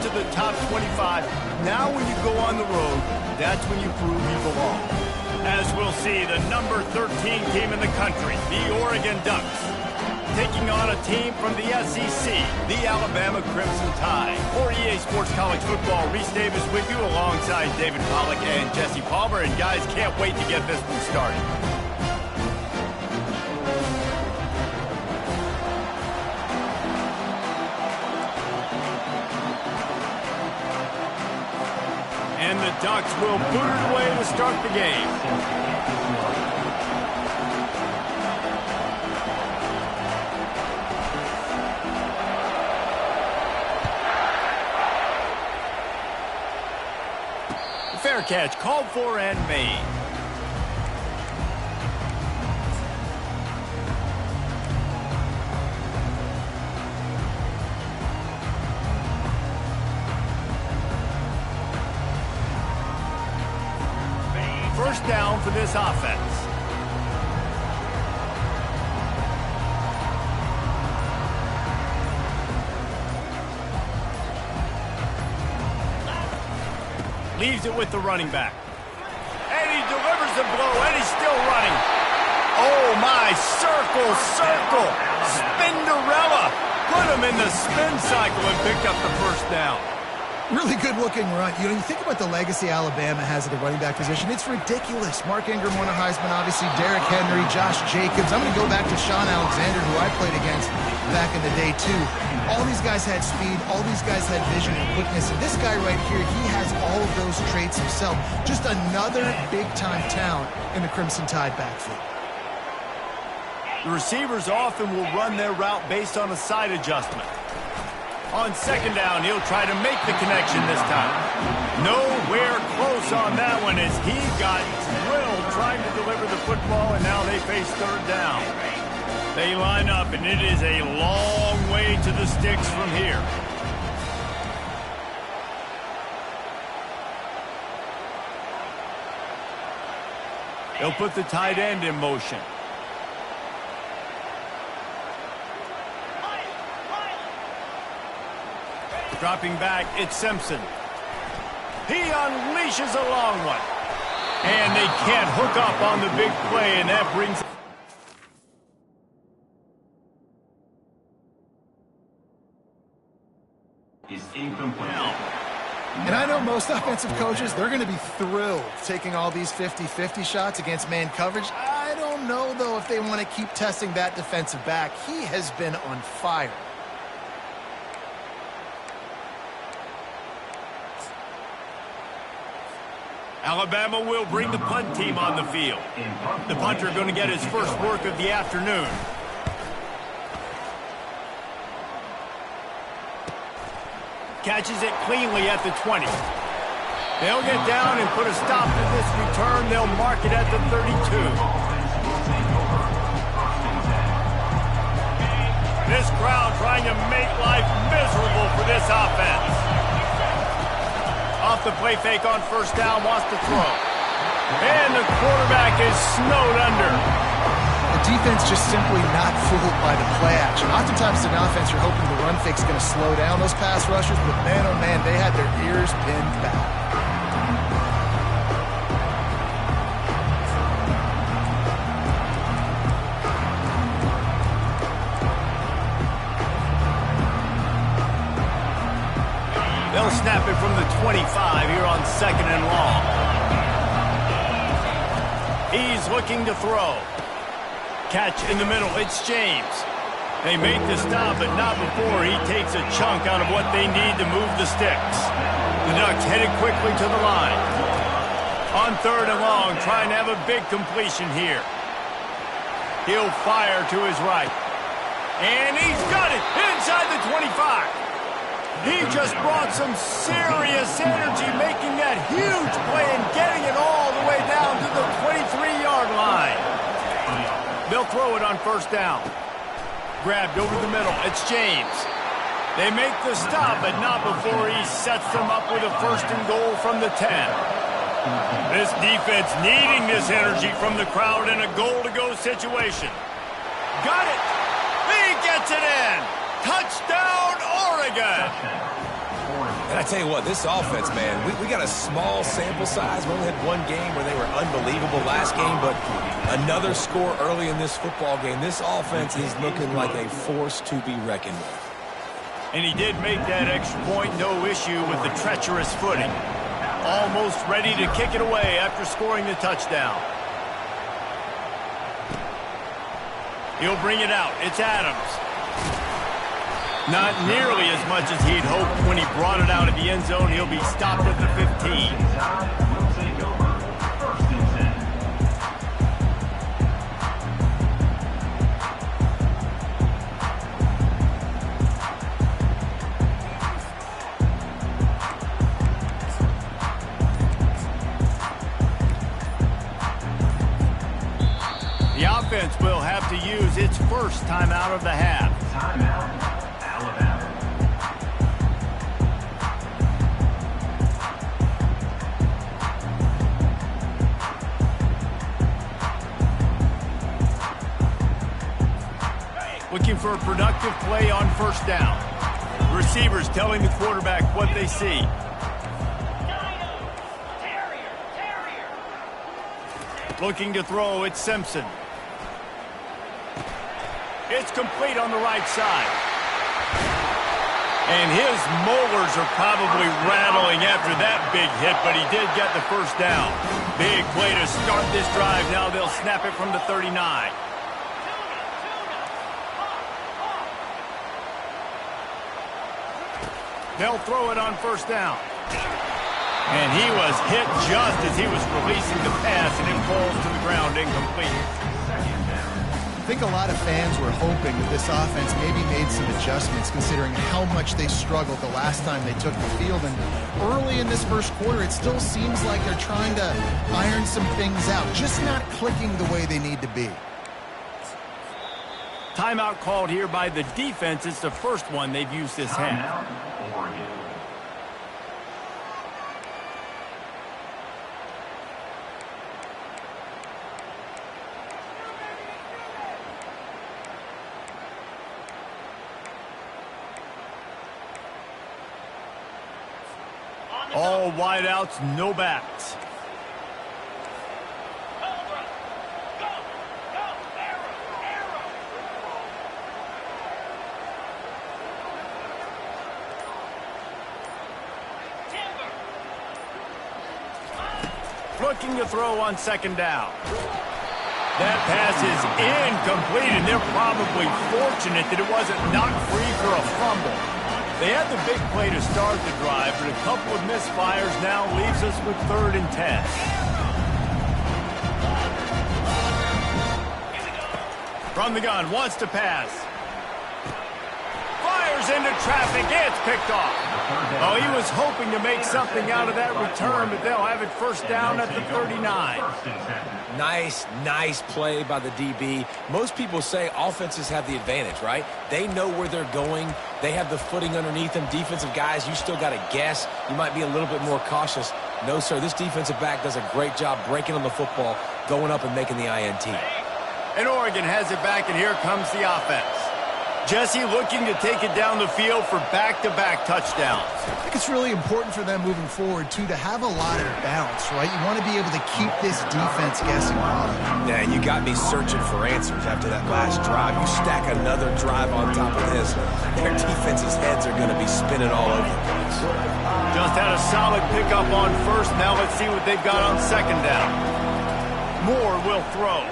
into the top 25. Now when you go on the road, that's when you prove you belong. As we'll see, the number 13 team in the country, the Oregon Ducks, taking on a team from the SEC, the Alabama Crimson Tide. For EA Sports College Football, Reese Davis with you alongside David Pollack and Jesse Palmer. And guys, can't wait to get this one started. And the Ducks will boot it away to start the game. Fair catch, called for and made. First down for this offense. Leaves it with the running back. And he delivers the blow, and he's still running. Oh, my. Circle, circle. Spinderella. Put him in the spin cycle and picked up the first down. Really good-looking run. You know, you think about the legacy Alabama has at the running back position. It's ridiculous. Mark Ingram won a Heisman, obviously. Derrick Henry, Josh Jacobs. I'm going to go back to Sean Alexander, who I played against back in the day, too. All these guys had speed. All these guys had vision and quickness. And this guy right here, he has all of those traits himself. Just another big-time talent in the Crimson Tide backfield. The receivers often will run their route based on a side adjustment. On second down, he'll try to make the connection this time. Nowhere close on that one as he got drilled trying to deliver the football, and now they face third down. They line up, and it is a long way to the sticks from here. They'll put the tight end in motion. Dropping back, it's Simpson. He unleashes a long one. And they can't hook up on the big play, and that brings... is incomplete. And I know most offensive coaches, they're going to be thrilled taking all these 50-50 shots against man coverage. I don't know, though, if they want to keep testing that defensive back. He has been on fire. Alabama will bring the punt team on the field. The punter going to get his first work of the afternoon. Catches it cleanly at the 20. They'll get down and put a stop to this return. They'll mark it at the 32. This crowd trying to make life miserable for this offense. Off the play fake on first down, wants to throw. And the quarterback is snowed under. The defense just simply not fooled by the play action. Oftentimes in offense, you're hoping the run fake's going to slow down those pass rushers, but man, oh man, they had their ears pinned back. They'll snap it from the 25 here on second and long. He's looking to throw. Catch in the middle. It's James. They make the stop, but not before he takes a chunk out of what they need to move the sticks. The Ducks headed quickly to the line. On third and long, trying to have a big completion here. He'll fire to his right. And he's got it inside the 25. He just brought some serious energy, making that huge play and getting it all the way down to the 23-yard line. They'll throw it on first down. Grabbed over the middle. It's James. They make the stop, but not before he sets them up with a first and goal from the 10. This defense needing this energy from the crowd in a goal-to-go situation. Got it. He gets it in. Touchdown, Oregon. And I tell you what, this offense, man, we got a small sample size. We only had one game where they were unbelievable last game, but another score early in this football game. This offense is looking like a force to be reckoned with. And he did make that extra point, no issue with the treacherous footing. Almost ready to kick it away after scoring the touchdown. He'll bring it out. It's Adams. Not nearly as much as he'd hoped when he brought it out of the end zone. He'll be stopped at the 15. The offense will have to use its first timeout of the half. Timeout, Alabama. Looking for a productive play on first down. Receivers telling the quarterback what they see. Looking to throw, it's Simpson. It's complete on the right side. And his molars are probably rattling after that big hit, but he did get the first down. Big play to start this drive. Now they'll snap it from the 39. They'll throw it on first down. And he was hit just as he was releasing the pass, and it falls to the ground incomplete. I think a lot of fans were hoping that this offense maybe made some adjustments considering how much they struggled the last time they took the field. And early in this first quarter, it still seems like they're trying to iron some things out, just not clicking the way they need to be. Timeout called here by the defense. It's the first one they've used this half. Timeout, Oregon. All wideouts, no backs. Looking to throw on second down. That pass is incomplete, and they're probably fortunate that it wasn't knocked free for a fumble. They had the big play to start the drive, but a couple of misfires now leaves us with 3rd and 10. From the gun, wants to pass. Fires into traffic, it's picked off. Oh, he was hoping to make something out of that return, but they'll have it first down at the 39. Nice play by the DB. Most people say offenses have the advantage, right? They know where they're going. They have the footing underneath them. Defensive guys, you still got to guess. You might be a little bit more cautious. No, sir, this defensive back does a great job breaking on the football, going up and making the INT. And Oregon has it back, and here comes the offense. Jesse looking to take it down the field for back-to-back touchdowns. I think it's really important for them moving forward, too, to have a lot of bounce, right? You want to be able to keep this defense guessing. Yeah, and you got me searching for answers after that last drive. You stack another drive on top of this, their defense's heads are going to be spinning all over the place. Just had a solid pickup on first. Now let's see what they've got on second down. Moore will throw.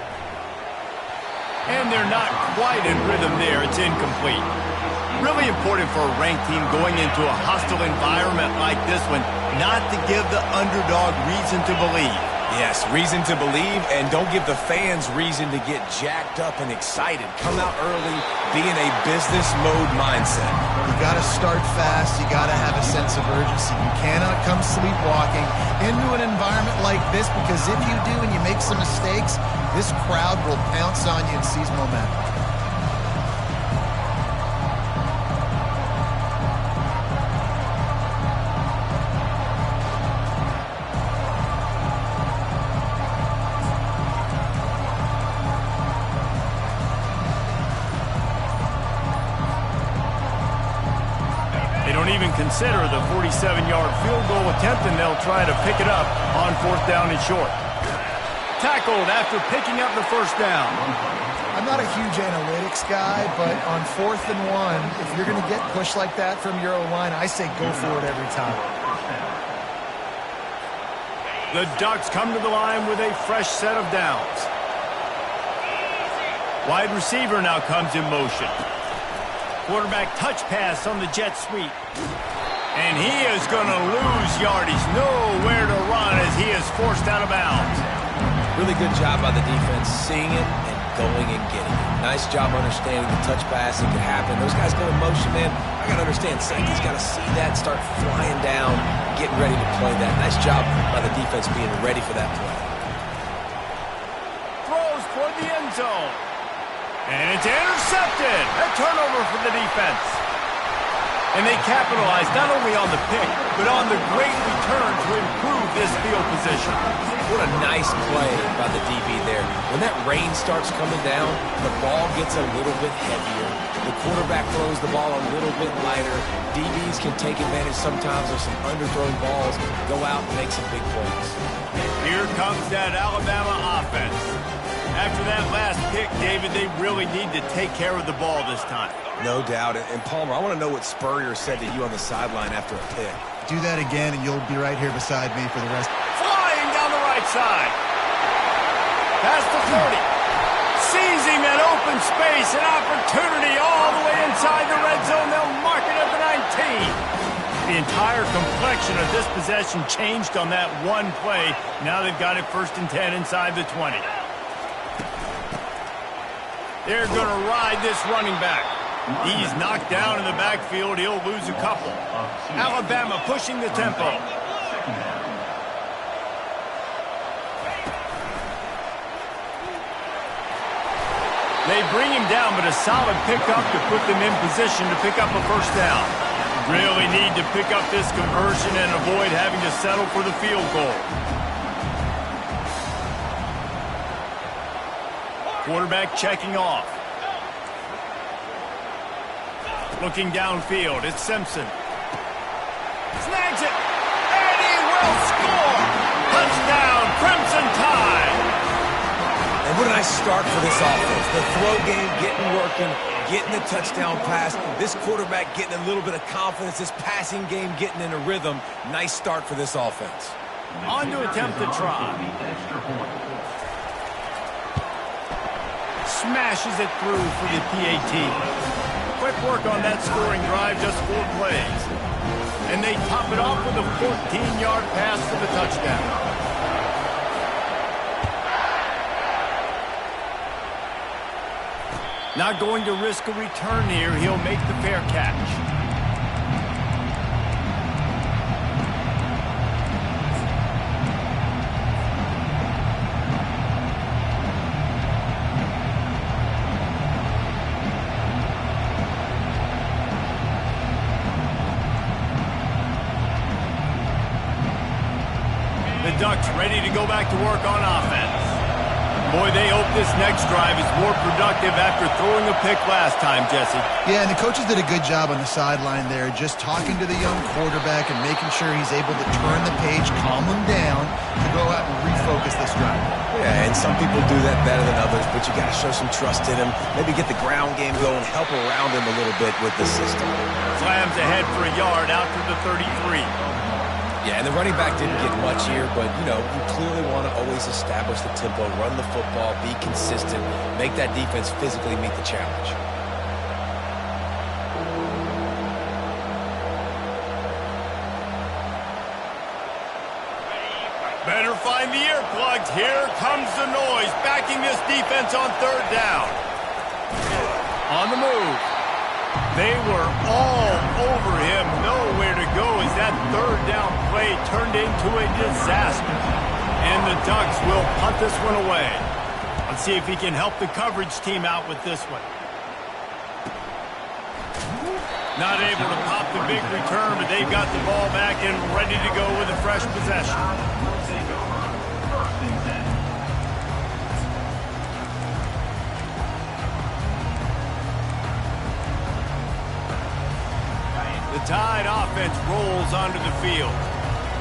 And they're not quite in rhythm there. It's incomplete. Really important for a ranked team going into a hostile environment like this one not to give the underdog reason to believe. Yes, reason to believe, and don't give the fans reason to get jacked up and excited. Come out early, be in a business mode mindset. You got to start fast. You got to have a sense of urgency. You cannot come sleepwalking into an environment like this, because if you do and you make some mistakes, this crowd will pounce on you and seize momentum. They don't even consider the 47-yard field goal attempt, and they'll try to pick it up on 4th down and short. Tackled after picking up the first down. I'm not a huge analytics guy, but on 4th and 1, if you're going to get pushed like that from your O-line, I say go for it every time. The Ducks come to the line with a fresh set of downs. Wide receiver now comes in motion. Quarterback touch pass on the jet sweep. And he is going to lose yardage. Nowhere to run as he is forced out of bounds. Really good job by the defense, seeing it and going and getting it. Nice job understanding the touch pass. It could happen. Those guys go in motion, man. I got to understand, safety's got to see that, start flying down, getting ready to play that. Nice job by the defense being ready for that play. Throws for the end zone. And it's intercepted. A turnover for the defense. And they capitalize not only on the pick, but on the great return to improve this field position. What a nice play by the DB there. When that rain starts coming down, the ball gets a little bit heavier. The quarterback throws the ball a little bit lighter. DBs can take advantage sometimes of some underthrown balls, go out and make some big plays. Here comes that Alabama offense. After that last pick, David, they really need to take care of the ball this time. No doubt. And Palmer, I want to know what Spurrier said to you on the sideline after a pick. Do that again, and you'll be right here beside me for the rest. Flying down the right side. Past the 40. Seizing that open space, an opportunity all the way inside the red zone. They'll mark it at the 19. The entire complexion of this possession changed on that one play. Now they've got it 1st and 10 inside the 20. They're going to ride this running back. He's knocked down in the backfield. He'll lose a couple. Alabama pushing the tempo. They bring him down, but a solid pickup to put them in position to pick up a 1st down. Really need to pick up this conversion and avoid having to settle for the field goal. Quarterback checking off. Looking downfield, it's Simpson. Snags it, and he will score! Touchdown, Crimson Tide! And what a nice start for this offense. The throw game getting working, getting the touchdown pass. This quarterback getting a little bit of confidence. This passing game getting in a rhythm. Nice start for this offense. On to attempt the try. Smashes it through for the PAT. Quick work on that scoring drive, just 4 plays. And they top it off with a 14-yard pass for the touchdown. Not going to risk a return here. He'll make the fair catch. The Ducks ready to go back to work on offense. Boy, they hope this next drive is more productive after throwing a pick last time, Jesse. Yeah, and the coaches did a good job on the sideline there, just talking to the young quarterback and making sure he's able to turn the page, calm him down, to go out and refocus this drive. Yeah, and some people do that better than others, but you got to show some trust in him. Maybe get the ground game going, help around him a little bit with the system. Slams ahead for a yard out to the 33. Yeah, and the running back didn't get much here, but, you know, you clearly want to always establish the tempo, run the football, be consistent, make that defense physically meet the challenge. Better find the earplugs. Here comes the noise, backing this defense on 3rd down. On the move. They were all over him, nowhere to go as that 3rd down play turned into a disaster. And the Ducks will punt this one away. Let's see if he can help the coverage team out with this one. Not able to pop the big return, but they've got the ball back and ready to go with a fresh possession. The Tide offense rolls onto the field.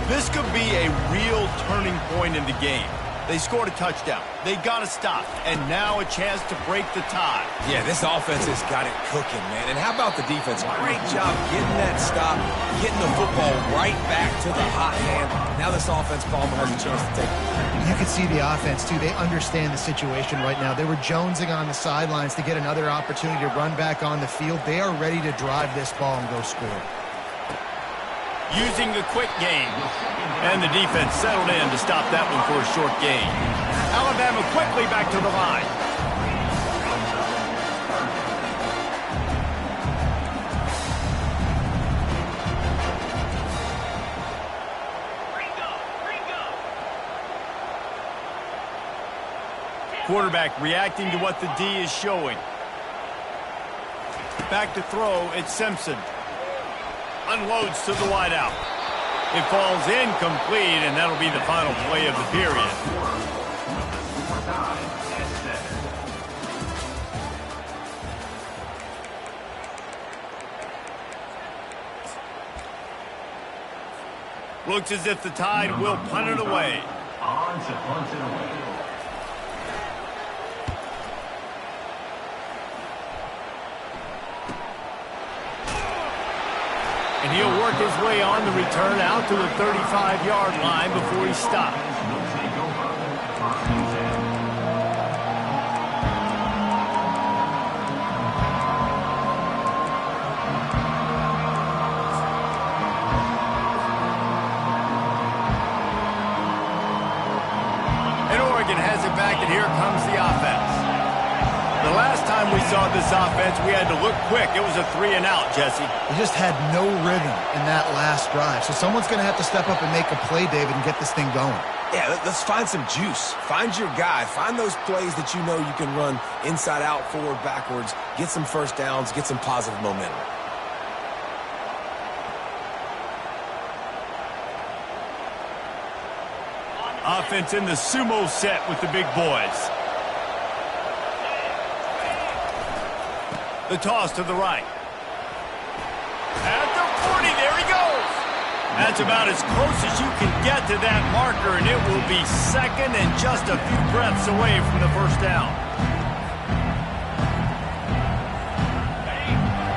This could be a real turning point in the game. They scored a touchdown. They got a stop. And now a chance to break the tie. Yeah, this offense has got it cooking, man. And how about the defense? Great job getting that stop, getting the football right back to the hot hand. Now this offense, Palmer, has a chance to take it. You can see the offense, too. They understand the situation right now. They were jonesing on the sidelines to get another opportunity to run back on the field. They are ready to drive this ball and go score. Using the quick game. And the defense settled in to stop that one for a short gain. Alabama quickly back to the line. Quarterback reacting to what the D is showing. Back to throw, it's Simpson. Unloads to the wideout. It falls incomplete, and that'll be the final play of the period. Looks as if the Tide will punt it away. On to punt it away. And he'll work his way on the return out to the 35-yard line before he stopped. And Oregon has it back, and here comes the offense. The last time we saw this offense, we had to look quick. It was a 3-and-out, Jesse. They just had no rhythm in that last drive. So someone's going to have to step up and make a play, David, and get this thing going. Yeah, let's find some juice. Find your guy. Find those plays that you know you can run inside out, forward, backwards. Get some first downs. Get some positive momentum. Offense in the sumo set with the big boys. The toss to the right. At the 40, there he goes. That's about as close as you can get to that marker, and it will be second and just a few breaths away from the first down.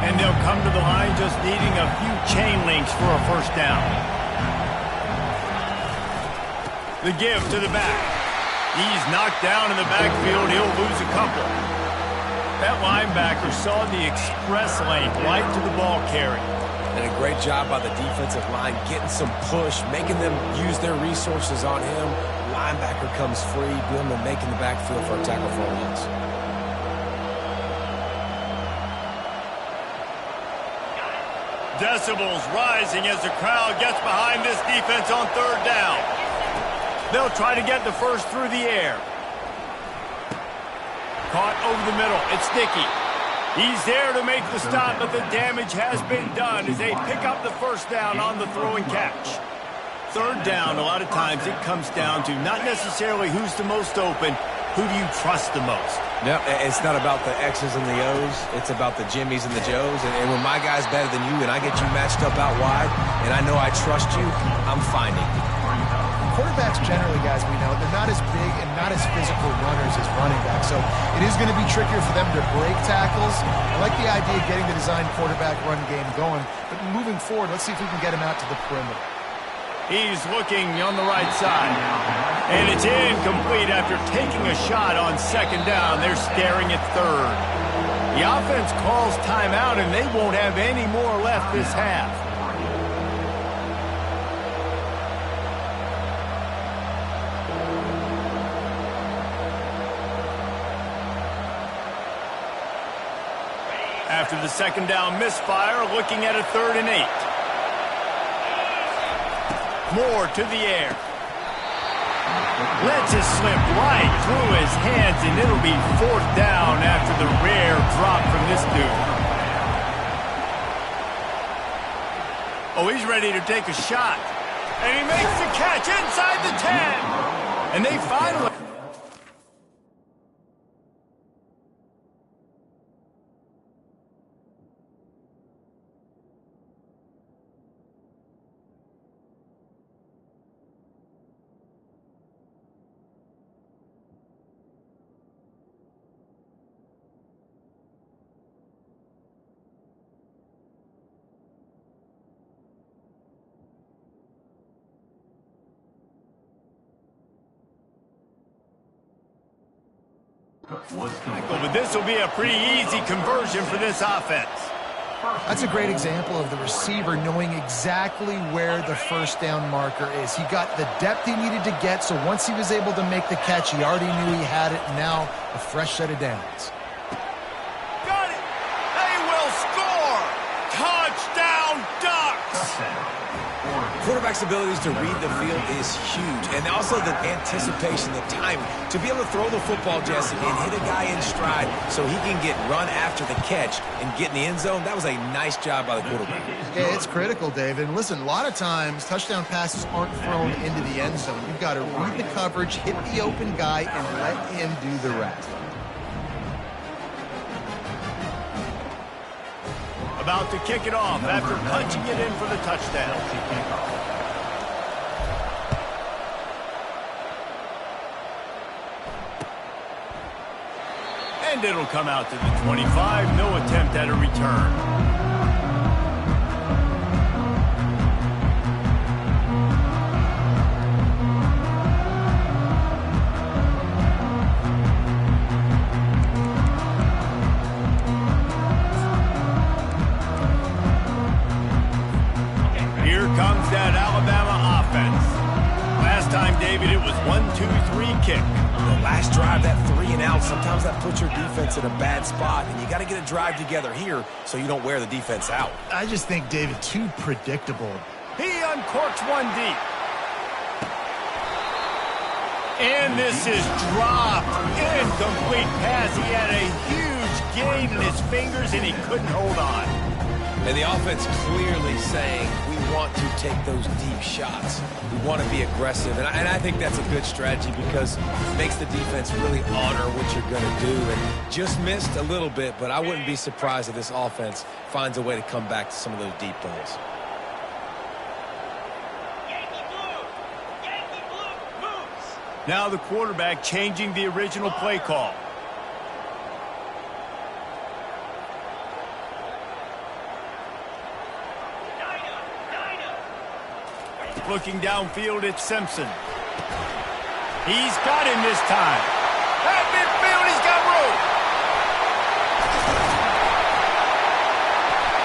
And they'll come to the line just needing a few chain links for a first down. The give to the back. He's knocked down in the backfield. He'll lose a couple. That linebacker saw the express lane right to the ball carrier. And a great job by the defensive line, getting some push, making them use their resources on him. Linebacker comes free, boom, and making the backfield for a tackle for a loss. Decibels rising as the crowd gets behind this defense on third down. They'll try to get the first through the air. Caught over the middle. It's Dickey. He's there to make the stop, but the damage has been done as they pick up the first down on the throw and catch. Third down, a lot of times it comes down to not necessarily who's the most open, who do you trust the most? No, it's not about the X's and the O's. It's about the Jimmies and the Joes. And when my guy's better than you and I get you matched up out wide and I know I trust you, I'm finding you. Quarterbacks generally, guys, we know, they're not as big and not as physical runners as running backs. So it is going to be trickier for them to break tackles. I like the idea of getting the design quarterback run game going. But moving forward, let's see if we can get him out to the perimeter. He's looking on the right side. And it's incomplete after taking a shot on second down. They're staring at third. The offense calls timeout, and they won't have any more left this half. After the second down misfire, looking at a 3rd and 8. Moore to the air. Lets it slip right through his hands, and it'll be 4th down after the rare drop from this dude. Oh, he's ready to take a shot. And he makes the catch inside the 10. And they finally... But this will be a pretty easy conversion for this offense. That's a great example of the receiver knowing exactly where the first down marker is. He got the depth he needed to get, so once he was able to make the catch, he already knew he had it, and now a fresh set of downs. Got it! They will score! Touchdown, Ducks! Quarterback's abilities to read the field is huge, and also the anticipation, the timing. To be able to throw the football, Jesse, and hit a guy in stride so he can get run after the catch and get in the end zone, that was a nice job by the quarterback. Yeah, it's critical, David. And listen, a lot of times, touchdown passes aren't thrown into the end zone. You've got to read the coverage, hit the open guy, and let him do the rest. About to kick it off after punching it in for the touchdown. And it'll come out to the 25. No attempt at a return. Here comes that Alabama offense. Last time, David, it was 1-2-3 kick. The last drive, that 3 and out, sometimes that puts your defense in a bad spot, and you got to get a drive together here so you don't wear the defense out. I just think, David, too predictable. He uncorks one deep. And this is dropped. Incomplete pass. He had a huge gain in his fingers, and he couldn't hold on. And the offense clearly saying, we want to take those deep shots. We want to be aggressive. And I think that's a good strategy because it makes the defense really honor what you're going to do. And just missed a little bit, but I wouldn't be surprised if this offense finds a way to come back to some of those deep balls. Now the quarterback changing the original play call. Looking downfield, it's Simpson. He's got him this time. At midfield, he's got room.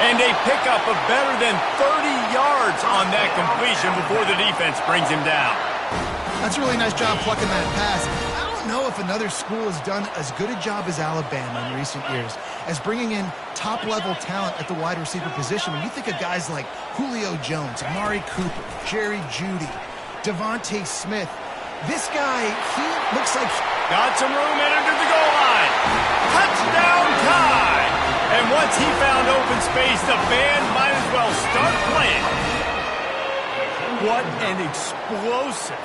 And a pickup of better than 30 yards on that completion before the defense brings him down. That's a really nice job plucking that pass. I don't know if another school has done as good a job as Alabama in recent years as bringing in top-level talent at the wide receiver position. When you think of guys like Julio Jones, Amari Cooper, Jerry Jeudy, Devontae Smith, this guy, he looks like... Got some room and under the goal line. Touchdown tie! And once he found open space, the band might as well start playing. What an explosive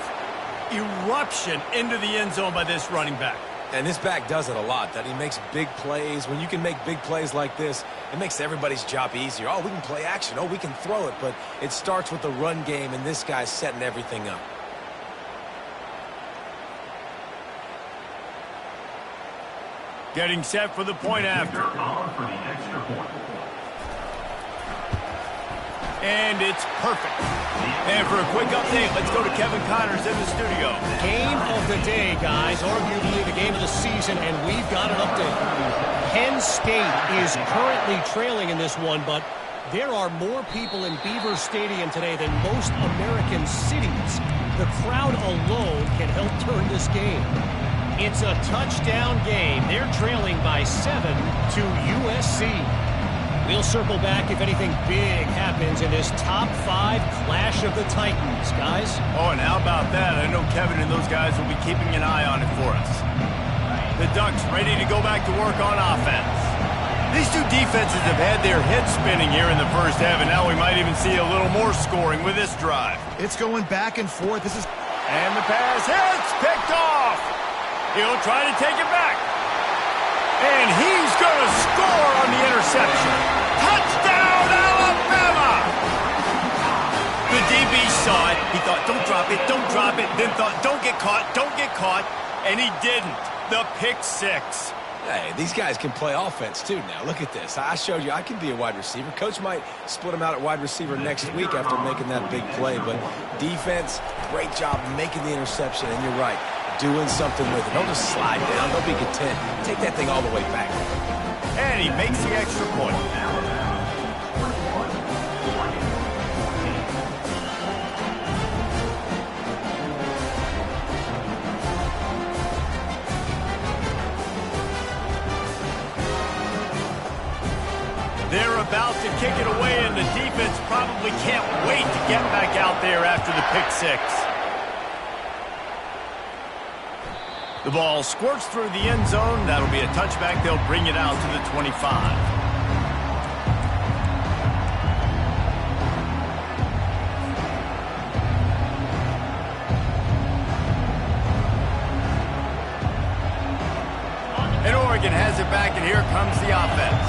eruption into the end zone by this running back. And this back does it a lot, that he makes big plays. When you can make big plays like this, it makes everybody's job easier. Oh, we can play action. Oh, we can throw it. But it starts with the run game, and this guy's setting everything up. Getting set for the point after. And it's perfect. And for a quick update, let's go to Kevin Connors in the studio. Game of the day, guys. Arguably the game of the season, and we've got an update. Penn State is currently trailing in this one, but there are more people in Beaver Stadium today than most American cities. The crowd alone can help turn this game. It's a touchdown game. They're trailing by 7 to USC. We'll circle back if anything big happens in this top 5 clash of the Titans, guys. Oh, and how about that? I know Kevin and those guys will be keeping an eye on it for us. The Ducks ready to go back to work on offense. These two defenses have had their heads spinning here in the first half, and now we might even see a little more scoring with this drive. It's going back and forth. And the pass hits, picked off. He'll try to take it back. And he's going to score on the interception. Touchdown, Alabama! The DB saw it. He thought, don't drop it, don't drop it. Then thought, don't get caught, don't get caught. And he didn't. The pick six. Hey, these guys can play offense, too, now. Look at this. I showed you I can be a wide receiver. Coach might split him out at wide receiver next week after making that big play. But defense, great job making the interception. And you're right. doing something with it. Don't just slide down. Don't be content. Take that thing all the way back. And he makes the extra point. They're about to kick it away, and the defense probably can't wait to get back out there after the pick six. The ball squirts through the end zone. That'll be a touchback. They'll bring it out to the 25. And Oregon has it back, and here comes the offense.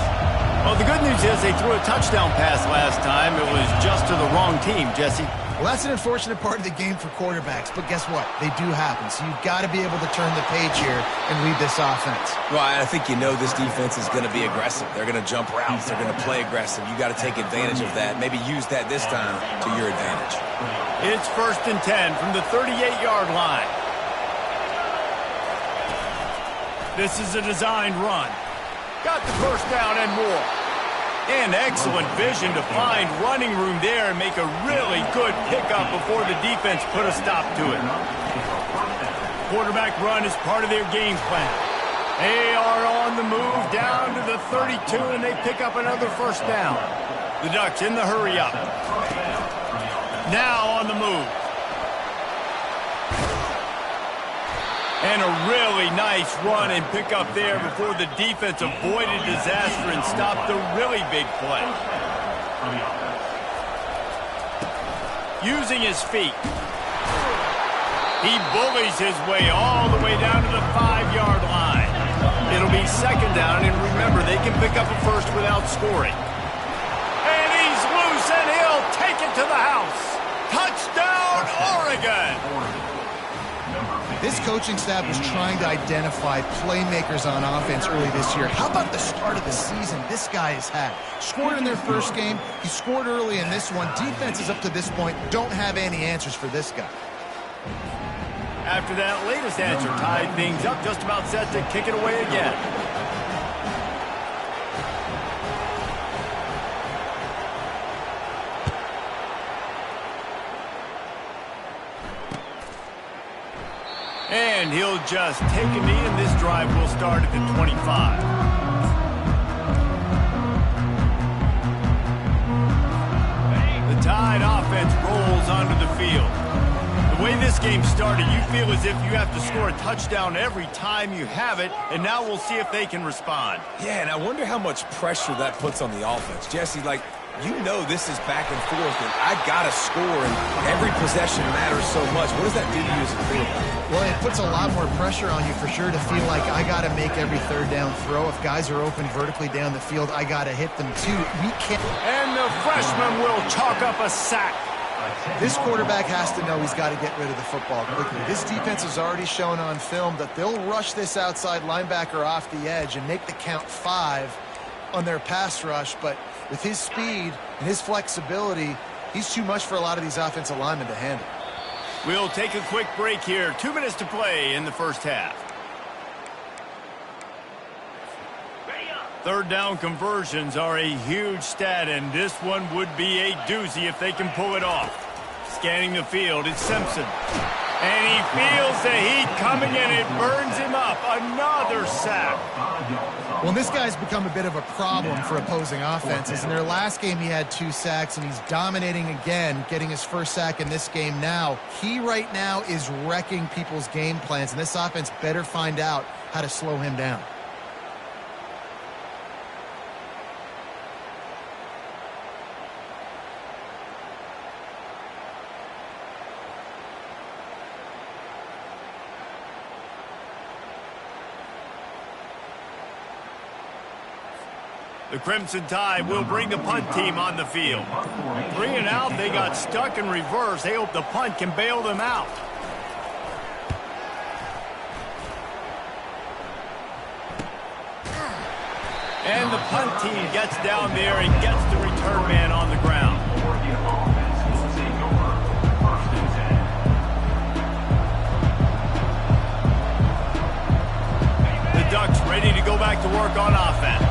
Well, the good news is they threw a touchdown pass last time. It was just to the wrong team, Jesse. Well, that's an unfortunate part of the game for quarterbacks, but guess what? They do happen, so you've got to be able to turn the page here and lead this offense. Well, I think you know this defense is going to be aggressive. They're going to jump routes. They're going to play aggressive. You got to take advantage of that. Maybe use that this time to your advantage. It's 1st and 10 from the 38-yard line. This is a designed run. Got the first down and more. And excellent vision to find running room there and make a really good pickup before the defense put a stop to it. Quarterback run is part of their game plan. They are on the move down to the 32, and they pick up another first down. The Ducks in the hurry up. Now on the move. And a really nice run and pick up there before the defense avoided disaster and stopped the really big play. Using his feet. He bullies his way all the way down to the 5-yard line. It'll be 2nd down, and remember, they can pick up a first without scoring. And he's loose, and he'll take it to the house. Touchdown, Oregon! This coaching staff was trying to identify playmakers on offense early this year. How about the start of the season this guy has had? Scored in their first game. He scored early in this one. Defenses up to this point don't have any answers for this guy. After that latest answer tied things up, just about set to kick it away again. And he'll just take a knee, and this drive will start at the 25. The Tide offense rolls onto the field. The way this game started, you feel as if you have to score a touchdown every time you have it, and now we'll see if they can respond. Yeah, and I wonder how much pressure that puts on the offense. Jesse, you know this is back and forth, and I got to score, and every possession matters so much. What does that do to you as a quarterback? Well, it puts a lot more pressure on you for sure to feel like I got to make every 3rd down throw. If guys are open vertically down the field, I got to hit them too. We can't. And the freshman will chalk up a sack. This quarterback has to know he's got to get rid of the football quickly. This defense has already shown on film that they'll rush this outside linebacker off the edge and make the count 5 on their pass rush, but with his speed and his flexibility, he's too much for a lot of these offensive linemen to handle. We'll take a quick break here. 2 minutes to play in the first half. 3rd down conversions are a huge stat, and this one would be a doozy if they can pull it off. Scanning the field, it's Simpson. And he feels the heat coming in. It burns him up. Another sack. Well, this guy's become a bit of a problem for opposing offenses. In their last game, he had 2 sacks, and he's dominating again, getting his first sack in this game now. He right now is wrecking people's game plans, and this offense better find out how to slow him down. The Crimson Tide will bring the punt team on the field. 3 and out, they got stuck in reverse. They hope the punt can bail them out. And the punt team gets down there and gets the return man on the ground. to work on offense.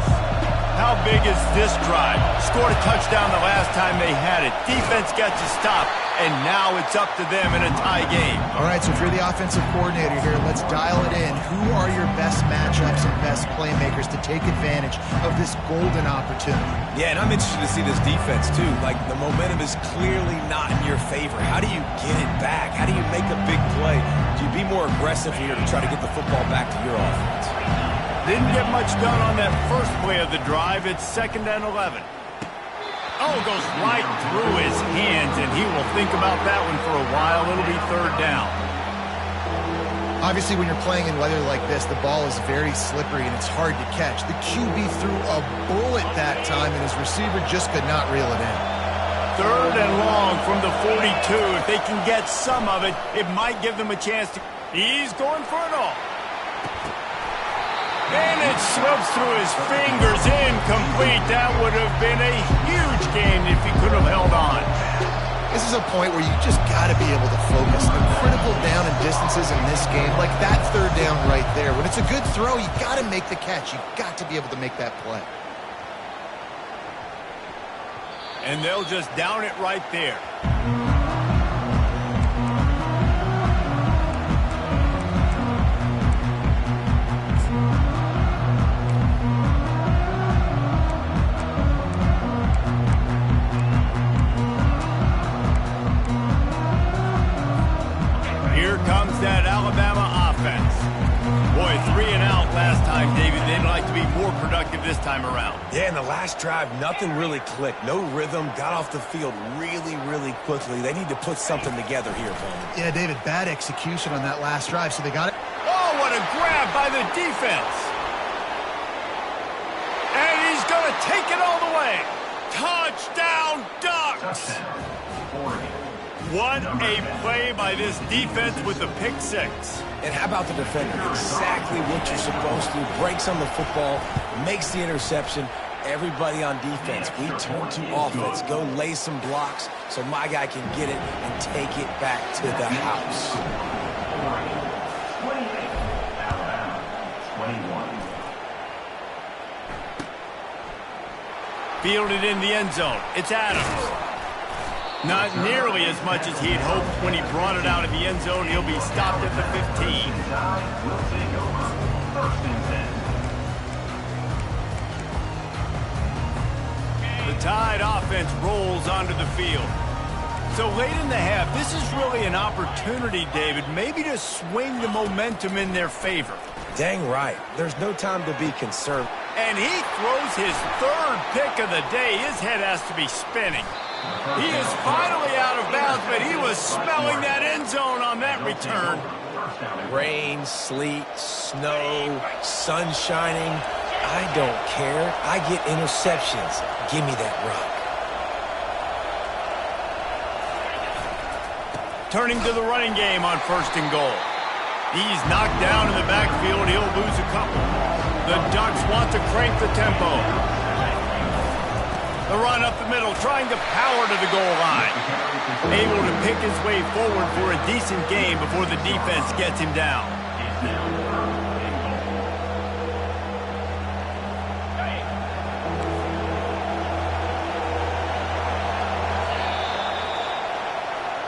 How big is this drive? Scored a touchdown the last time they had it. Defense got to stop, and now it's up to them in a tie game. All right, so if you're the offensive coordinator here, let's dial it in. Who are your best matchups and best playmakers to take advantage of this golden opportunity? Yeah, and I'm interested to see this defense, too. Like, the momentum is clearly not in your favor. How do you get it back? How do you make a big play? Do you be more aggressive here to try to get the football back to your offense? Didn't get much done on that first play of the drive. It's 2nd and 11. Oh, goes right through his hands, and he will think about that one for a while. It'll be 3rd down. Obviously, when you're playing in weather like this, the ball is very slippery and it's hard to catch. The QB threw a bullet that time, and his receiver just could not reel it in. 3rd and long from the 42. If they can get some of it, it might give them a chance to... He's going for it all. And it slips through his fingers, incomplete. That would have been a huge gain if he could have held on. This is a point where you just got to be able to focus. The critical down and distances in this game, like that 3rd down right there. When it's a good throw, you got to make the catch. You got to be able to make that play. And they'll just down it right there. Here comes that Alabama offense. Boy, 3 and out last time, David. They'd like to be more productive this time around. Yeah, in the last drive, nothing really clicked. No rhythm, got off the field really, really quickly. They need to put something together here, Coleman. Yeah, David, bad execution on that last drive, so they got it. Oh, what a grab by the defense. And he's going to take it all the way. Touchdown, Ducks. What a play by this defense with the pick 6. And how about the defender? Exactly what you're supposed to. Breaks on the football, makes the interception. Everybody on defense, we turn to offense. Go lay some blocks so my guy can get it and take it back to the house. 28, Alabama, 21. Fielded in the end zone. It's Adams. Not nearly as much as he'd hoped when he brought it out of the end zone. He'll be stopped at the 15. Will take over. 1st and 10. The Tide offense rolls onto the field. So late in the half, this is really an opportunity, David, maybe to swing the momentum in their favor. Dang right. There's no time to be concerned. And he throws his 3rd pick of the day. His head has to be spinning. He is finally out of bounds, but he was smelling that end zone on that return. Rain, sleet, snow, sun shining. I don't care. I get interceptions. Give me that rock. Turning to the running game on 1st and goal. He's knocked down in the backfield. He'll lose a couple. The Ducks want to crank the tempo. The run up the middle, trying to power to the goal line. Able to pick his way forward for a decent game before the defense gets him down.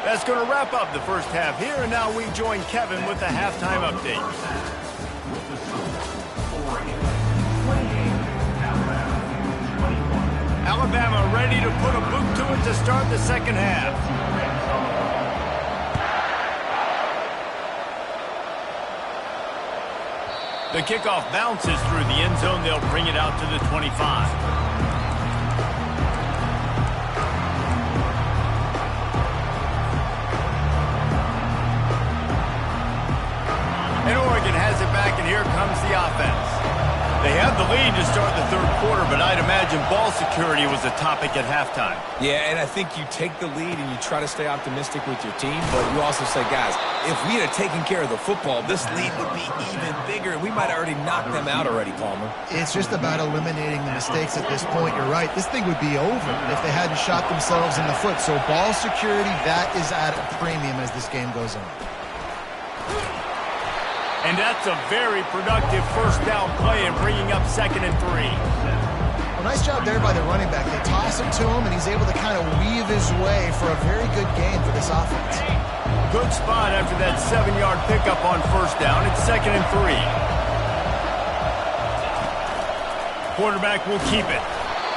That's going to wrap up the first half here, and now we join Kevin with the halftime update. Alabama ready to put a boot to it to start the 2nd half. The kickoff bounces through the end zone. They'll bring it out to the 25. And Oregon has it back, and here comes the offense. They have the lead to start the 3rd quarter, but I'd imagine ball security was a topic at halftime. Yeah, and I think you take the lead and you try to stay optimistic with your team, but you also say, guys, if we had taken care of the football, this lead would be even bigger. We might have already knocked them out already, Palmer. It's just about eliminating the mistakes at this point. You're right. This thing would be over if they hadn't shot themselves in the foot. So ball security, that is at a premium as this game goes on. And that's a very productive first down play and bringing up 2nd and 3. Well, nice job there by the running back. They toss it to him, and he's able to kind of weave his way for a very good gain for this offense. Good spot after that 7-yard pickup on first down. It's 2nd and 3. Quarterback will keep it.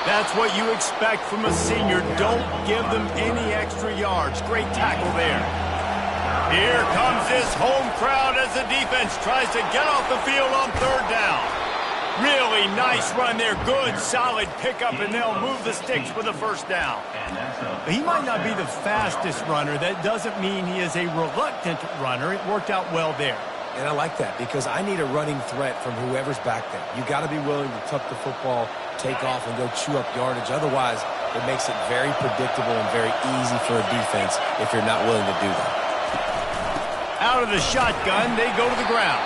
That's what you expect from a senior. Don't give them any extra yards. Great tackle there. Here comes this home crowd as the defense tries to get off the field on 3rd down. Really nice run there. Good, solid pickup, and they'll move the sticks with a first down. He might not be the fastest runner. That doesn't mean he is a reluctant runner. It worked out well there. And I like that because I need a running threat from whoever's back there. You got to be willing to tuck the football, take off, and go chew up yardage. Otherwise, it makes it very predictable and very easy for a defense if you're not willing to do that. Out of the shotgun, they go to the ground.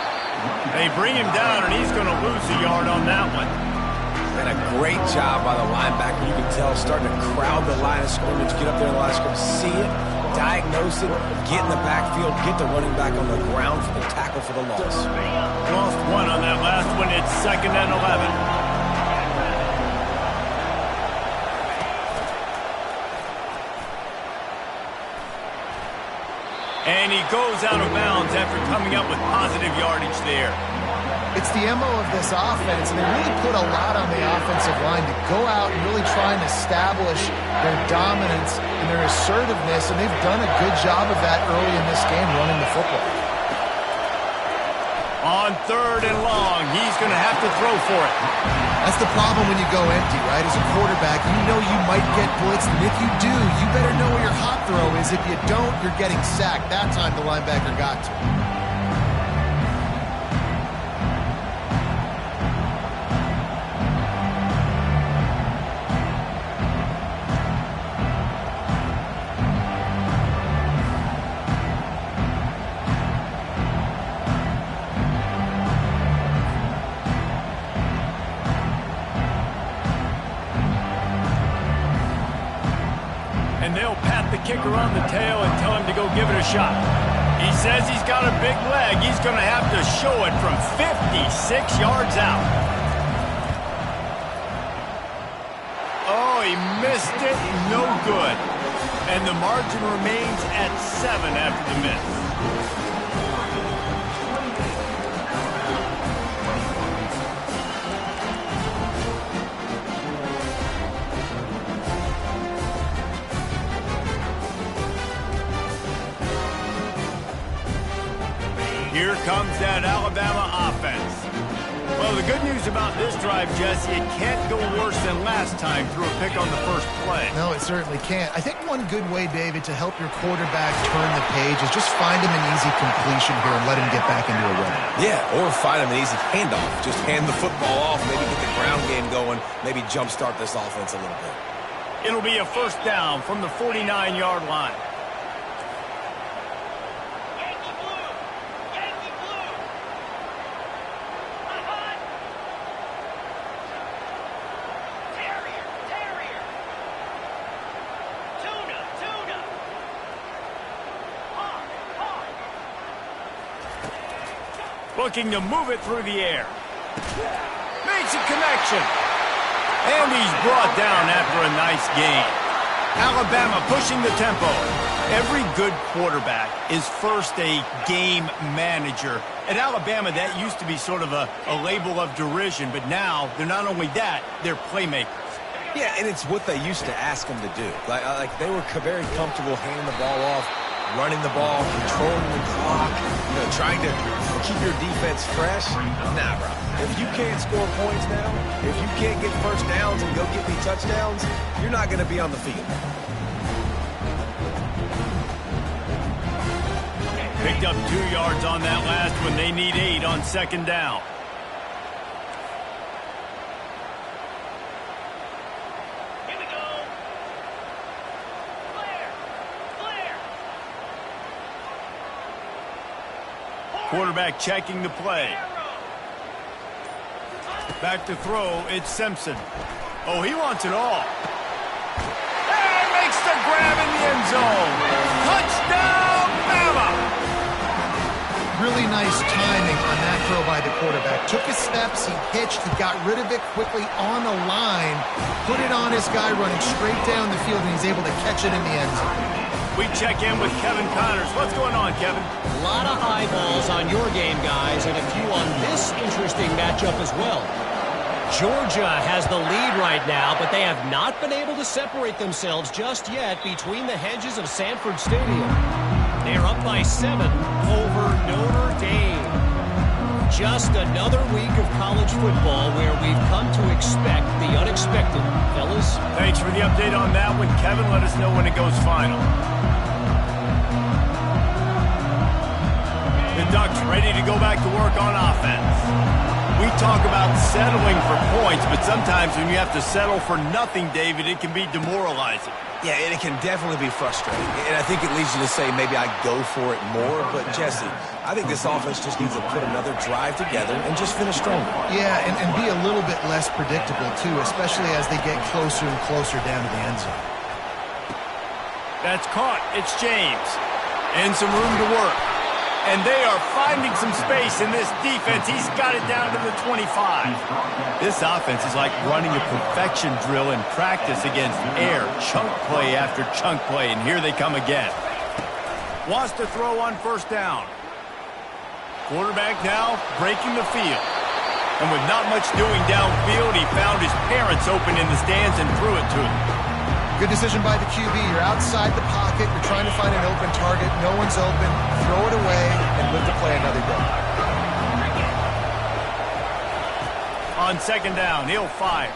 They bring him down, and he's going to lose a yard on that one. And a great job by the linebacker. You can tell starting to crowd the line of scrimmage, get up there in the line of scrimmage, see it, diagnose it, get in the backfield, get the running back on the ground for the tackle for the loss. Lost one on that last one. It's 2nd and 11. And he goes out of bounds after coming up with positive yardage there. It's the MO of this offense, and they really put a lot on the offensive line to go out and really try and establish their dominance and their assertiveness, and they've done a good job of that early in this game running the football. On 3rd and long, he's going to have to throw for it. That's the problem when you go empty, right? As a quarterback, you know you might get blitzed, and if you do, you better know where your hot throw is. If you don't, you're getting sacked. That time the linebacker got to him. And they'll pat the kicker on the tail and tell him to go give it a shot. He says he's got a big leg. He's going to have to show it from 56 yards out. Oh, he missed it. No good. And the margin remains at 7 after the miss. Here comes that Alabama offense. Well, the good news about this drive, Jesse, it can't go worse than last time through a pick on the first play. No, it certainly can't. I think one good way, David, to help your quarterback turn the page is just find him an easy completion here and let him get back into a run. Yeah, or find him an easy handoff. Just hand the football off, maybe get the ground game going, maybe jumpstart this offense a little bit. It'll be a first down from the 49-yard line. Looking to move it through the air. Makes a connection. And he's brought down after a nice gain. Alabama pushing the tempo. Every good quarterback is first a game manager. At Alabama, that used to be sort of a label of derision, but now they're not only that, they're playmakers. Yeah, and it's what they used to ask them to do. Like they were very comfortable handing the ball off, running the ball, controlling the clock, trying to keep your defense fresh. Nah, bro. If you can't score points now, if you can't get first downs and go get me touchdowns, you're not going to be on the field. Picked up 2 yards on that last one. They need 8 on second down. Here we go. Clear. Quarterback checking the play. Back to throw, it's Simpson. Oh, he wants it all. And makes the grab in the end zone. Touchdown, Bama! Really nice timing by the quarterback. Took his steps, he pitched, he got rid of it quickly on the line, put it on his guy running straight down the field, and he's able to catch it in the end zone. We check in with Kevin Connors. What's going on, Kevin? A lot of eyeballs on your game, guys, and a few on this interesting matchup as well. Georgia has the lead right now, but they have not been able to separate themselves just yet between the hedges of Sanford Stadium. They're up by 7 over Notre Dame. Just another week of college football where we've come to expect the unexpected. Fellas? Thanks for the update on that one, Kevin. Let us know when it goes final. The Ducks ready to go back to work on offense. We talk about settling for points, but sometimes when you have to settle for nothing, David, it can be demoralizing. Yeah, and it can definitely be frustrating. And I think it leads you to say maybe I go for it more. But, Jesse, I think this offense just needs to put another drive together and just finish strong. Yeah, and be a little bit less predictable, too, especially as they get closer and closer down to the end zone. That's caught. It's James. And some room to work. And they are finding some space in this defense. He's got it down to the 25. This offense is like running a perfection drill in practice against air. Chunk play after chunk play, and here they come again. Wants to throw on first down. Quarterback now breaking the field. And with not much doing downfield, he found his parents open in the stands and threw it to him. Good decision by the QB. You're outside the pocket. You're trying to find an open target. No one's open. Throw it away and live to play another day. On second down, he'll fire.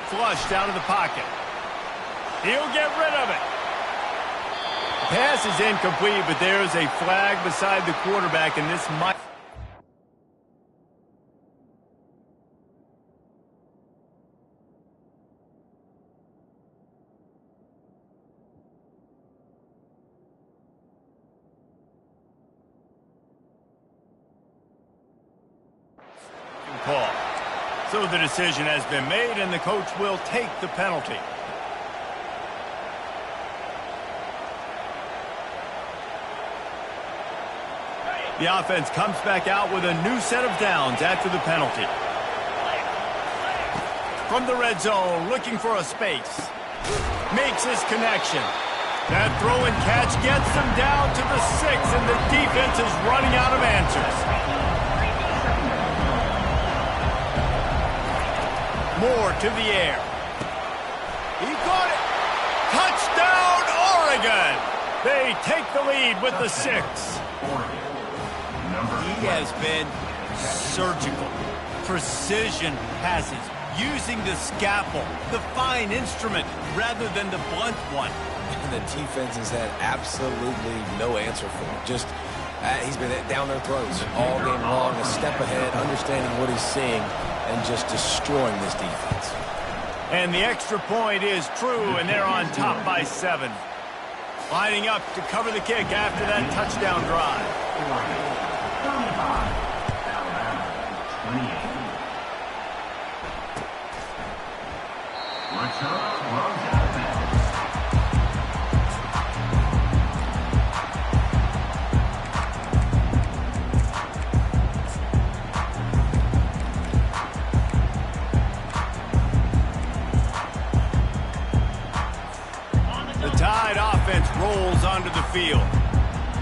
Flushed out of the pocket. He'll get rid of it. Pass is incomplete, but there's a flag beside the quarterback, and this might... call. So the decision has been made, and the coach will take the penalty. The offense comes back out with a new set of downs after the penalty. From the red zone, looking for a space. Makes his connection. That throw and catch gets them down to the 6, and the defense is running out of answers. More to the air. He caught it. Touchdown, Oregon. They take the lead with the 6. He has been surgical. Precision passes. Using the scalpel, the fine instrument, rather than the blunt one. And the defense has had absolutely no answer for him. Just, he's been down their throats all game long, a step ahead, understanding what he's seeing, and just destroying this defense. And the extra point is true, and they're on top by 7. Lining up to cover the kick after that touchdown drive. 28. Let's go. The Tide offense rolls onto the field.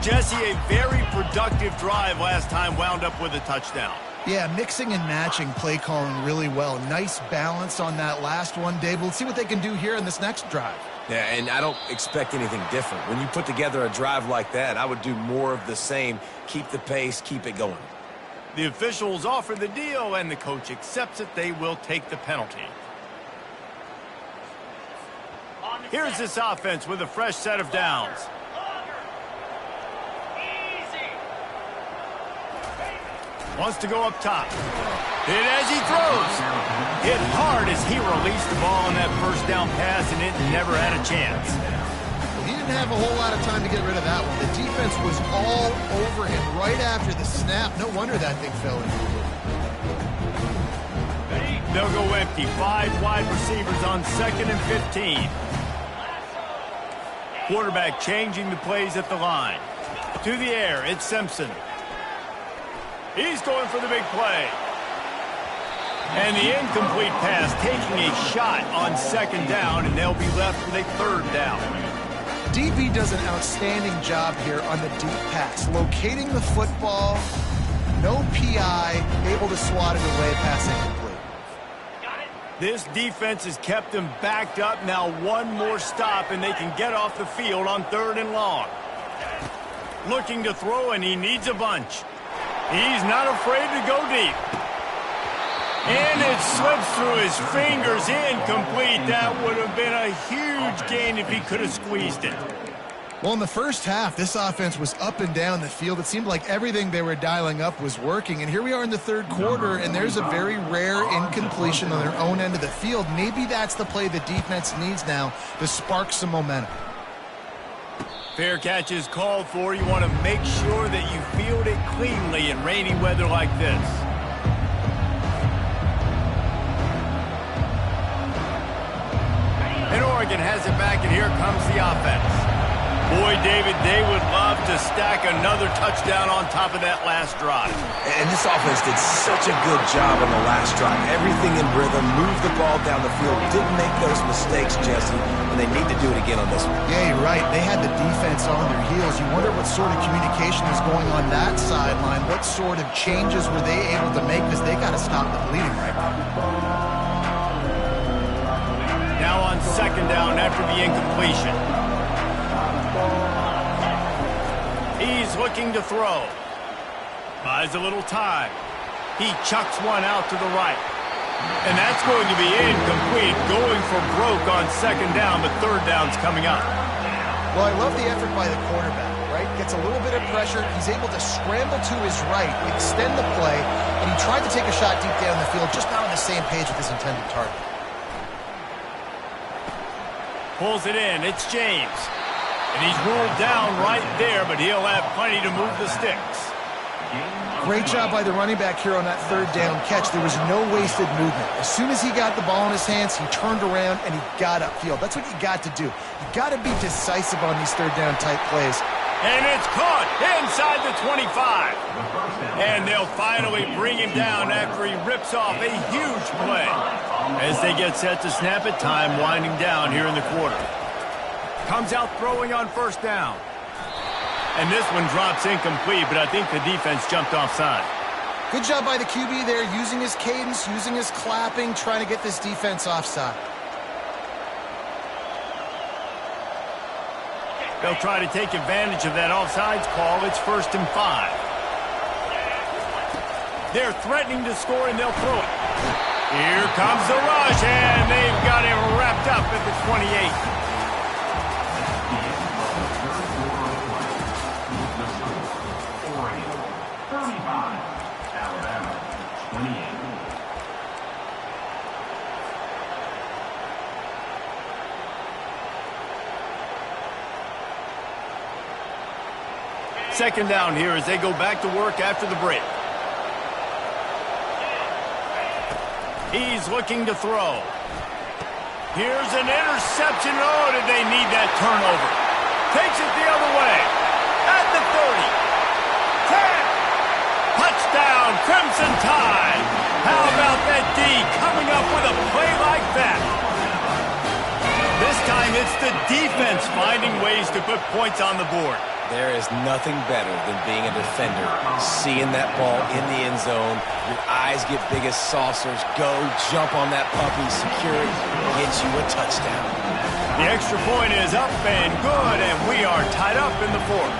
Jesse, a very productive drive last time, wound up with a touchdown. Yeah, mixing and matching play calling really well. Nice balance on that last one, Dave. We'll see what they can do here in this next drive. Yeah, and I don't expect anything different. When you put together a drive like that, I would do more of the same. Keep the pace, keep it going. The officials offer the deal, and the coach accepts it. They will take the penalty. Here's this offense with a fresh set of downs. Wants to go up top. Hit as he throws. Hit hard as he released the ball on that first down pass, and it never had a chance. Well, he didn't have a whole lot of time to get rid of that one. The defense was all over him right after the snap. No wonder that thing fell in. They'll go empty. 5 wide receivers on 2nd and 15. Quarterback changing the plays at the line. To the air, it's Simpson. He's going for the big play. And the incomplete pass, taking a shot on second down, and they'll be left with a third down. DB does an outstanding job here on the deep pass, locating the football, no PI, able to swat it away, pass incomplete. This defense has kept them backed up. Now one more stop, and they can get off the field on 3rd and long. Looking to throw, and he needs a bunch. He's not afraid to go deep. And it slips through his fingers, incomplete. That would have been a huge gain if he could have squeezed it. Well, in the first half, this offense was up and down the field. It seemed like everything they were dialing up was working. And here we are in the third quarter, and there's a very rare incompletion on their own end of the field. Maybe that's the play the defense needs now to spark some momentum. Fair catch is called for. You want to make sure that you field it cleanly in rainy weather like this. And Oregon has it back, and here comes the offense. Boy, David, they would love to stack another touchdown on top of that last drive. And this offense did such a good job on the last drive. Everything in rhythm, moved the ball down the field, didn't make those mistakes, Jesse, and they need to do it again on this one. Yeah, you're right. They had the defense on their heels. You wonder what sort of communication is going on that sideline. What sort of changes were they able to make? Because they got to stop the bleeding right now. Now on second down after the incompletion. He's looking to throw. Buys a little time. He chucks one out to the right. And that's going to be incomplete. Going for broke on second down, but third down's coming up. Well, I love the effort by the quarterback, right? Gets a little bit of pressure. He's able to scramble to his right, extend the play, and he tried to take a shot deep down the field, just not on the same page with his intended target. Pulls it in. It's James. And he's ruled down right there, but he'll have plenty to move the sticks. Great job by the running back here on that third down catch. There was no wasted movement. As soon as he got the ball in his hands, he turned around and he got upfield. That's what you got to do. You got to be decisive on these third down type plays. And it's caught inside the 25. And they'll finally bring him down after he rips off a huge play. As they get set to snap it, time winding down here in the quarter. Comes out throwing on first down. And this one drops incomplete, but I think the defense jumped offside. Good job by the QB there, using his cadence, using his clapping, trying to get this defense offside. They'll try to take advantage of that offsides call. It's 1st and 5. They're threatening to score, and they'll throw it. Here comes the rush, and they've got him wrapped up at the 28. Second down here as they go back to work after the break. He's looking to throw. Here's an interception. Oh, did they need that turnover? Takes it the other way. At the 30. 10. Touchdown, Crimson Tide. How about that D coming up with a play like that? This time it's the defense finding ways to put points on the board. There is nothing better than being a defender, seeing that ball in the end zone, your eyes get big as saucers, go jump on that puppy, secure it, get you a touchdown. The extra point is up and good, and we are tied up in the fourth.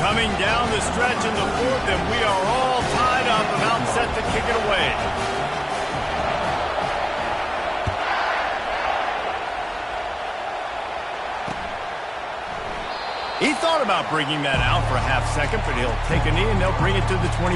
Coming down the stretch in the fourth, and we are all tied up, about set to kick it away. He thought about bringing that out for a half second, but he'll take a knee and they'll bring it to the 25.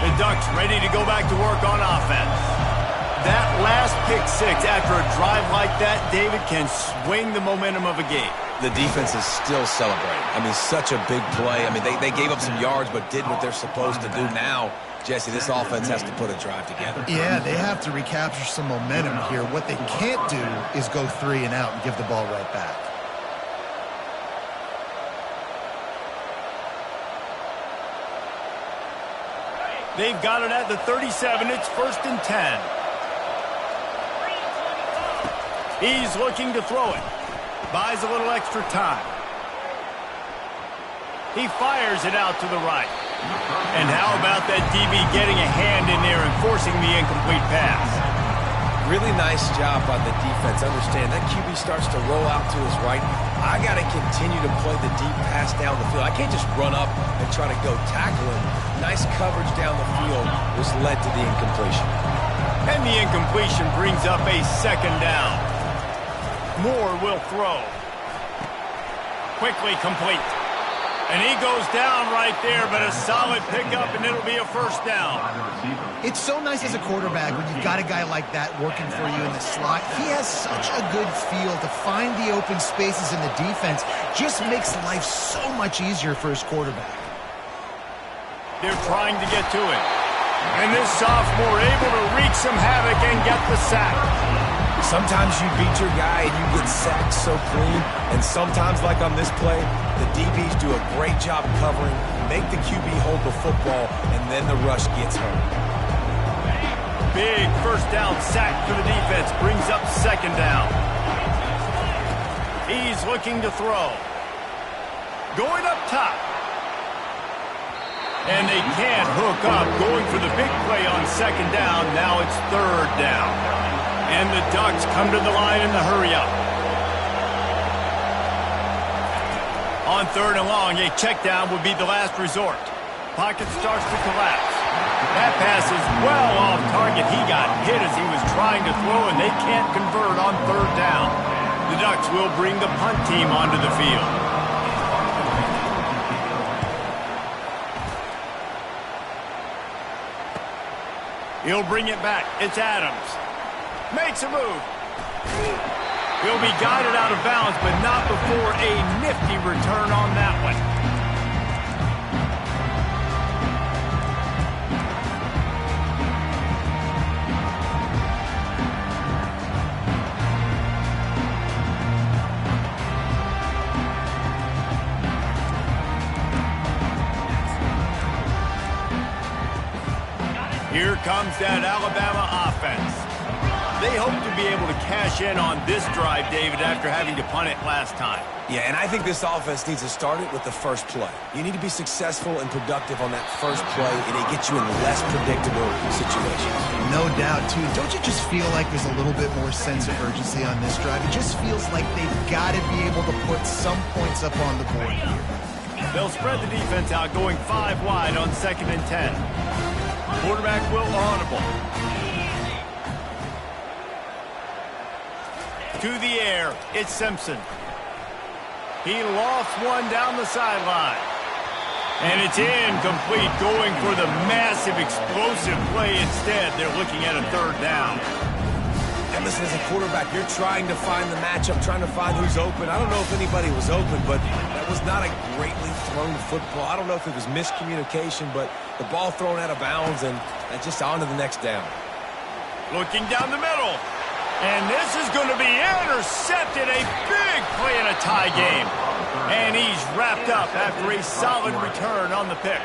The Ducks ready to go back to work on offense. That last pick six after a drive like that, David, can swing the momentum of a game. The defense is still celebrating. I mean, such a big play. I mean, they gave up some yards but did what they're supposed to do. Now, Jesse, this offense has to put a drive together. Yeah, they have to recapture some momentum here. What they can't do is go 3 and out and give the ball right back. They've got it at the 37. It's 1st and 10. He's looking to throw it. Buys a little extra time. He fires it out to the right. And how about that DB getting a hand in there and forcing the incomplete pass? Really nice job by the defense. Understand, that QB starts to roll out to his right. I got to continue to play the deep pass down the field. I can't just run up and try to go tackle him. Nice coverage down the field, which led to the incompletion. And the incompletion brings up a 2nd down. Moore will throw. Quickly complete. And he goes down right there, but a solid pickup, and it'll be a 1st down. It's so nice as a quarterback when you've got a guy like that working for you in the slot. He has such a good feel to find the open spaces in the defense. Just makes life so much easier for his quarterback. They're trying to get to it. And this sophomore able to wreak some havoc and get the sack. Sometimes you beat your guy and you get sacked so clean, and sometimes, like on this play, the DBs do a great job covering, make the QB hold the football, and then the rush gets home. Big 1st down sack for the defense, brings up 2nd down. He's looking to throw. Going up top. And they can't hook up, going for the big play on 2nd down. Now it's 3rd down. And the Ducks come to the line in the hurry-up. On 3rd and long, a check down would be the last resort. Pocket starts to collapse. That pass is well off target. He got hit as he was trying to throw, and they can't convert on 3rd down. The Ducks will bring the punt team onto the field. He'll bring it back. It's Adams. Makes a move. He'll be guided out of bounds, but not before a nifty return on that one. Here comes that Alabama offense. They hope to be able to cash in on this drive, David, after having to punt it last time. Yeah, and I think this offense needs to start it with the first play. You need to be successful and productive on that first play, and it gets you in less predictable situations. No doubt, too. Don't you just feel like there's a little bit more sense of urgency on this drive? It just feels like they've got to be able to put some points up on the board here. They'll spread the defense out, going 5 wide on 2nd and 10. Quarterback will audible. To the air, it's Simpson. He lofts one down the sideline. And it's incomplete, going for the massive explosive play instead. They're looking at a 3rd down. And listen, as a quarterback, you're trying to find the matchup, trying to find who's open. I don't know if anybody was open, but that was not a greatly thrown football. I don't know if it was miscommunication, but the ball thrown out of bounds and just on to the next down. Looking down the middle. And this is going to be intercepted. A big play in a tie game. And he's wrapped up after a solid return on the pick.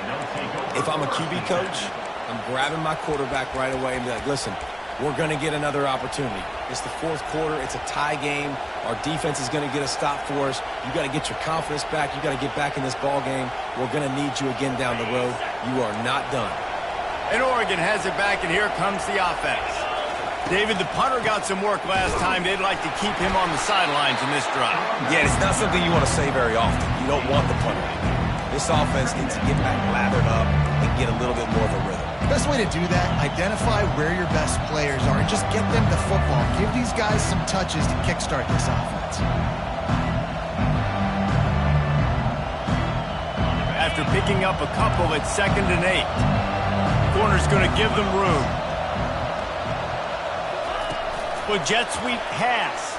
If I'm a QB coach, I'm grabbing my quarterback right away and be like, listen, we're going to get another opportunity. It's the 4th quarter. It's a tie game. Our defense is going to get a stop for us. You got to get your confidence back. You got to get back in this ball game. We're going to need you again down the road. You are not done. And Oregon has it back, and here comes the offense. David, the punter got some work last time. They'd like to keep him on the sidelines in this drive. Yeah, it's not something you want to say very often. You don't want the punter. This offense needs to get back lathered up and get a little bit more of a rhythm. Best way to do that, identify where your best players are and just get them the football. Give these guys some touches to kickstart this offense. After picking up a couple at 2nd and 8. Corner's going to give them room. Well, jet sweep pass.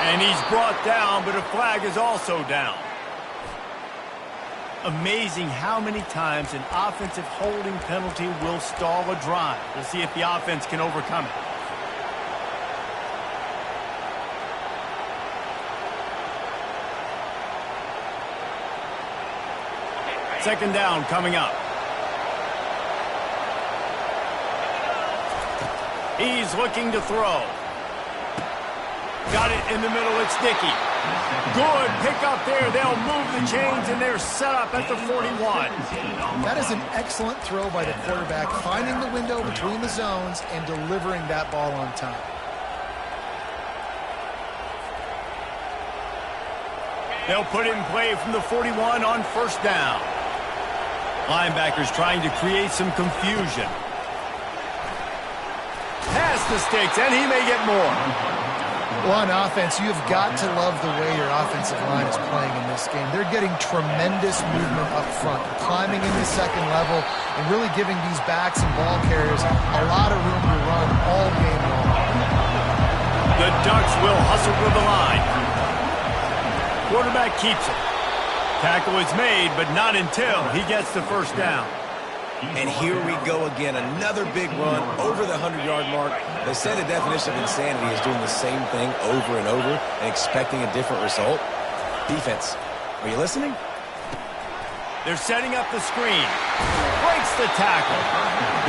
And he's brought down, but a flag is also down. Amazing how many times an offensive holding penalty will stall a drive. We'll see if the offense can overcome it. Second down coming up. He's looking to throw. Got it in the middle. It's Dickey. Good pick up there. They'll move the chains, and they're set up at the 41. That is an excellent throw by the quarterback, finding the window between the zones and delivering that ball on time. They'll put it in play from the 41 on first down. Linebackers trying to create some confusion. Pass the sticks, and he may get more. Well, on offense, you've got to love the way your offensive line is playing in this game. They're getting tremendous movement up front, climbing in the second level, and really giving these backs and ball carriers a lot of room to run all game long. The Ducks will hustle to the line. Quarterback keeps it. Tackle is made, but not until he gets the first down. And here we go again. Another big run over the 100-yard mark. They say the definition of insanity is doing the same thing over and over and expecting a different result. Defense, are you listening? They're setting up the screen. Breaks the tackle.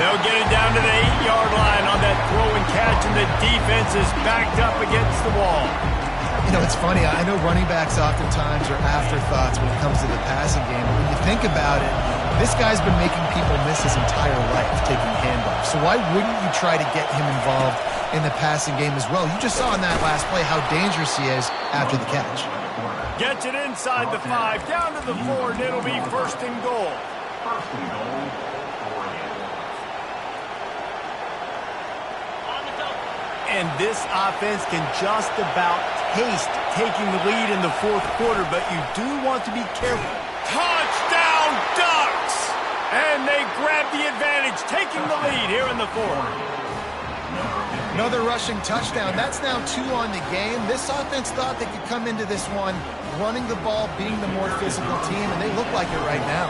They'll get it down to the 8-yard line on that throw and catch, and the defense is backed up against the wall. You know, it's funny. I know running backs oftentimes are afterthoughts when it comes to the passing game, but when you think about it, this guy's been making people miss his entire life taking handoffs. So why wouldn't you try to get him involved in the passing game as well? You just saw in that last play how dangerous he is after the catch. Gets it inside the 5, down to the 4, and it'll be first and goal. First and goal, Oregon. And this offense can just about taste taking the lead in the fourth quarter, but you do want to be careful. Touchdown, Ducks! And they grab the advantage, taking the lead here in the fourth. Another rushing touchdown. That's now 2 on the game. This offense thought they could come into this one running the ball, being the more physical team, and they look like it right now.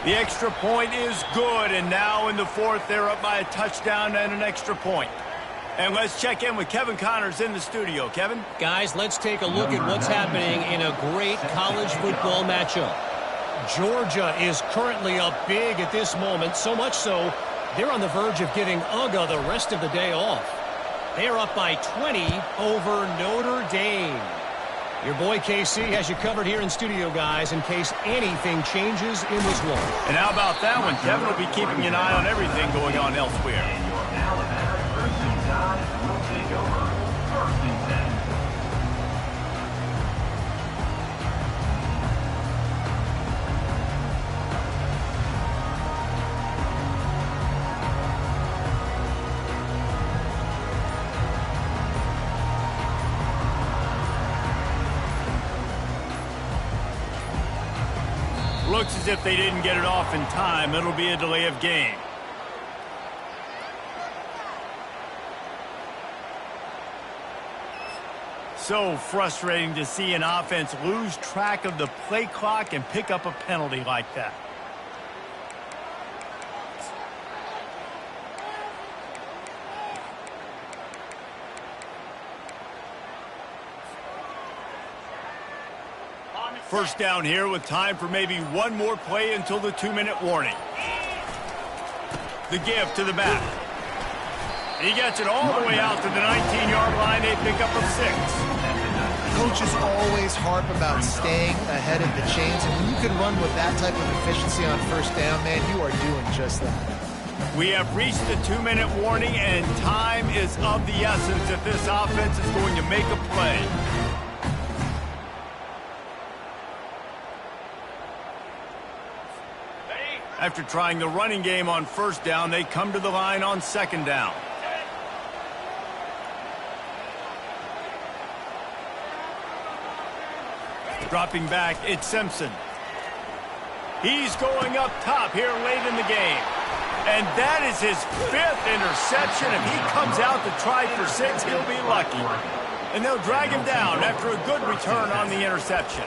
The extra point is good, and now in the fourth, they're up by a touchdown and an extra point. And let's check in with Kevin Connors in the studio. Kevin? Guys, let's take a look at what's happening in a great college football matchup. Georgia is currently up big at this moment, so much so they're on the verge of giving UGA the rest of the day off. They're up by 20 over Notre Dame. Your boy KC has you covered here in studio, guys, in case anything changes in this one. And how about that one? Kevin will be keeping an eye on everything going on elsewhere. And your Alabama Crimson Tide will take over. First and 10. Looks as if they didn't get it off in time. It'll be a delay of game. So frustrating to see an offense lose track of the play clock and pick up a penalty like that. First down here with time for maybe one more play until the 2-minute warning. The give to the back. He gets it all the way out to the 19-yard line. A pickup of 6. Coaches always harp about staying ahead of the chains, and when you can run with that type of efficiency on first down, man, you are doing just that. We have reached the 2-minute warning, and time is of the essence if this offense is going to make a play. After trying the running game on first down, they come to the line on second down. Dropping back, it's Simpson. He's going up top here late in the game. And that is his 5th interception. If he comes out to try for 6, he'll be lucky. And they'll drag him down after a good return on the interception.